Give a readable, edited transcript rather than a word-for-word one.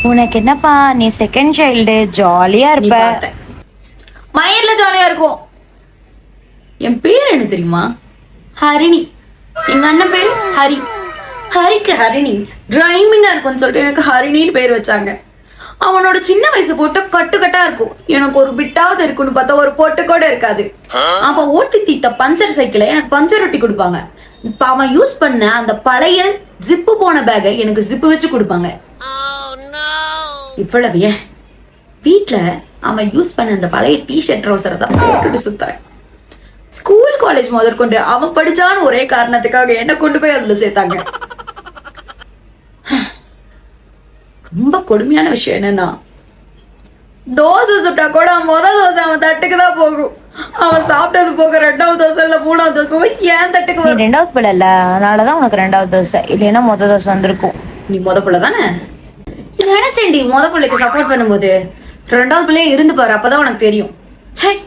உனக்கு என்னப்பா, நீ செகண்ட் சைல்டு, ஜாலியா இருப்ப. மயிர்ல ஜாலியா இருக்கும். என் பேர் என்ன தெரியுமா? ஹரிணி. எங்க அண்ணன் பேரு ஹரி. ஹரிக்கு ஹரிணி டிரைமிங்கா இருக்கும்னு சொல்லிட்டு எனக்கு ஹரிணின்னு பேர் வச்சாங்க. அவனோட சின்ன வயசு போட்டு கட்டு கட்டா இருக்கும். எனக்கு ஒரு பிட்டாவது இருக்குன்னு பார்த்தா ஒரு பொட்டு கூட இருக்காது. அவன் ஓட்டி தீத்த பஞ்சர் சைக்கிளை எனக்கு பஞ்சர் ஒட்டி கொடுப்பாங்க. இப்ப அவன் யூஸ் பண்ண அந்த பழைய ஜிப்பு போன பேக்கை எனக்கு ஜிப்பு வச்சு கொடுப்பாங்க. இவ்வளவு ஏன் வீட்டுல அவன் யூஸ் பண்ண அந்த பழைய டிஷர்ட் ட்ரௌசரை தான் போட்டுட்டு சுத்தறேன். ஸ்கூல் காலேஜ் முதற்கொண்டு அவன் படிச்சான்னு ஒரே காரணத்துக்காக என்ன கொண்டு போய் அதுல சேர்த்தாங்க. ரொம்ப கொடுமையான விஷயம் என்னன்னா, தோசை சுட்டா கூட முதல் தோசை அவன் தட்டுக்கு தான் போகும். அவன் சாப்பிட்டது போக 2வது தோசை இல்ல 3வது தோசை ஏன் தட்டுக்கு? நீ 2வது பிள்ளை இல்ல, அதனாலதான் உனக்கு 2வது தோசை. இல்லைன்னா முத தோசை வந்திருக்கும். நீ முத பிள்ளை தானே? நினைச்சேன்டி முத பிள்ளைக்கு சப்போர்ட் பண்ணும்போது 2வது பிள்ளைய இருந்து பாரு, அப்பதான் உனக்கு தெரியும். சரி.